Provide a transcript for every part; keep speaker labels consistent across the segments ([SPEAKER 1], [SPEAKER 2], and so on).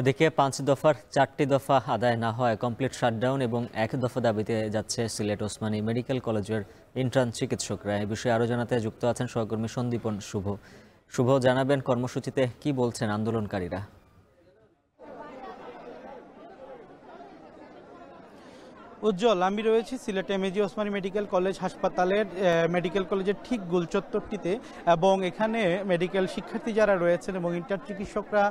[SPEAKER 1] এদিকে ৫ দফার ৪টি দফা আদায় না হওয়ায় কমপ্লিট শাটডাউন এবং ১ দফা দাবিতে যাচ্ছে সিলেট ওসমানী মেডিকেল কলেজের ইন্টার্ন চিকিৎসকরা। এ বিষয়ে আরও জানাতে যুক্ত আছেন সহকর্মী সন্দীপন শুভ। শুভ, জানাবেন কর্মসূচিতে কি বলছেন আন্দোলনকারীরা?
[SPEAKER 2] উজ্জ্বল, আমি রয়েছি সিলেটে এমএজি ওসমানী মেডিকেল কলেজ হাসপাতালের মেডিকেল কলেজের ঠিক গোলচত্বরটিতে, এবং এখানে মেডিকেল শিক্ষার্থী যারা রয়েছেন এবং ইন্টার্ন চিকিৎসকরা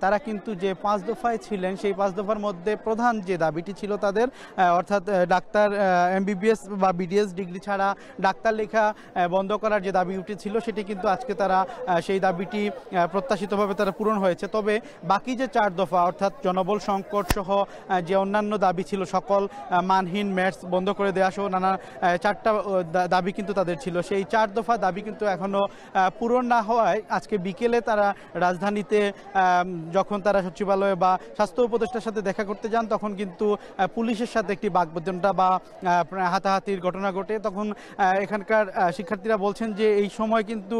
[SPEAKER 2] তারা কিন্তু যে ৫ দফায় ছিলেন সেই ৫ দফার মধ্যে প্রধান যে দাবিটি ছিল তাদের, অর্থাৎ ডাক্তার এমবিবিএস বা বিডিএস ডিগ্রি ছাড়া ডাক্তার লেখা বন্ধ করার যে দাবি উঠেছিল সেটি কিন্তু আজকে তারা সেই দাবিটি প্রত্যাশিতভাবে তারা পূরণ হয়েছে। তবে বাকি যে ৪ দফা অর্থাৎ জনবল সংকট সহ যে অন্যান্য দাবি ছিল, সকল মানহীন ম্যাটস বন্ধ করে দেওয়া সহ নানা ৪টা দাবি কিন্তু তাদের ছিল, সেই ৪ দফা দাবি কিন্তু এখনও পূরণ না হওয়ায় আজকে বিকেলে তারা রাজধানীতে যখন তারা সচিবালয়ে বা স্বাস্থ্য উপদেষ্টার সাথে দেখা করতে যান তখন কিন্তু পুলিশের সাথে একটি বাগবিতণ্ডা বা হাতাহাতির ঘটনা ঘটে। তখন এখানকার শিক্ষার্থীরা বলছেন যে এই সময় কিন্তু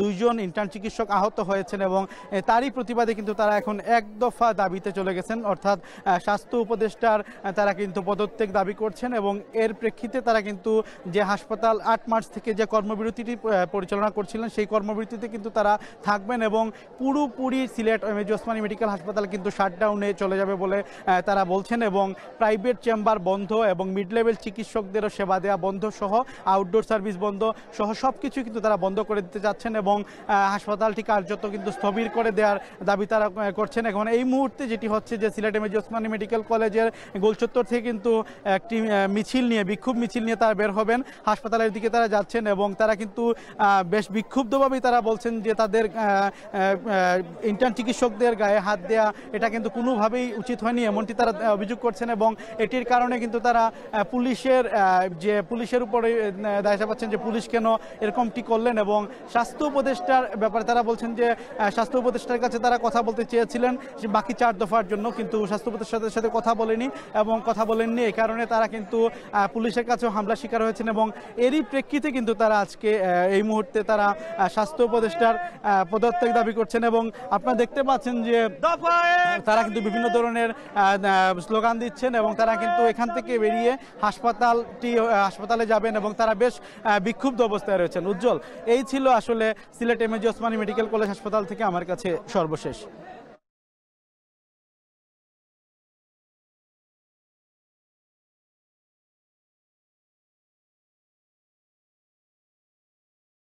[SPEAKER 2] ২ জন ইন্টার্ন চিকিৎসক আহত হয়েছেন এবং তারই প্রতিবাদে কিন্তু তারা এখন ১ দফা দাবিতে চলে গেছেন, অর্থাৎ স্বাস্থ্য উপদেষ্টার তারা কিন্তু পদত্যাগ দাবি করছেন। এবং এর প্রেক্ষিতে তারা কিন্তু যে হাসপাতাল ৮ মার্চ থেকে যে কর্মবিরতিটি পরিচালনা করছিলেন সেই কর্মবিরতিতে কিন্তু তারা থাকবেন এবং পুরোপুরি সিলেট এমএজি ওসমানী মেডিকেল হাসপাতাল কিন্তু শাটডাউনে চলে যাবে বলে তারা বলছেন। এবং প্রাইভেট চেম্বার বন্ধ এবং মিড লেভেল চিকিৎসকদেরও সেবা দেওয়া বন্ধ সহ আউটডোর সার্ভিস বন্ধ সহ সব কিছু কিন্তু তারা বন্ধ করে দিতে যাচ্ছেন এবং হাসপাতালটি কার্যত কিন্তু স্থবির করে দেওয়ার দাবি তারা করছেন। এখন এই মুহূর্তে যেটি হচ্ছে যে সিলেট এমএজি ওসমানী মেডিকেল কলেজের গোলচত্বর থেকে কিন্তু একটি মিছিল নিয়ে, বিক্ষোভ মিছিল নিয়ে তারা বের হবেন, হাসপাতালের দিকে তারা যাচ্ছেন এবং তারা কিন্তু বেশ বিক্ষুব্ধভাবেই তারা বলছেন যে তাদের ইন্টার্ন চিকিৎসকদের গায়ে হাত দেয়া এটা কিন্তু কোনোভাবেই উচিত হয়নি, এমনটি তারা অভিযোগ করছেন। এবং এটির কারণে কিন্তু তারা পুলিশের উপরে দায় চাপাচ্ছেন যে পুলিশ কেন এরকমটি করলেন। এবং স্বাস্থ্য উপদেষ্টার ব্যাপারে তারা বলছেন যে স্বাস্থ্য উপদেষ্টার কাছে তারা কথা বলতে চেয়েছিলেন বাকি ৪ দফার জন্য, কিন্তু স্বাস্থ্য উপদেষ্টার সাথে কথা বলেনি এবং কথা বলেননি, এই কারণে তারা কিন্তু পুলিশের কাছেও হামলা শিকার হয়েছেন। এবং এরই প্রেক্ষিতে কিন্তু তারা আজকে এই মুহূর্তে তারা স্বাস্থ্য উপদেষ্টার পদত্যাগ দাবি করছেন। এবং আপনারা দেখতে পাচ্ছেন যে তারা কিন্তু বিভিন্ন ধরনের স্লোগান দিচ্ছেন এবং তারা কিন্তু এখান থেকে বেরিয়ে হাসপাতালে যাবেন এবং তারা বেশ বিক্ষুব্ধ অবস্থায় রয়েছেন। উজ্জ্বল, এই ছিল আসলে Sylhet MAG Osmani medical college হাসপাতাল থেকে আমার কাছে সর্বশেষ।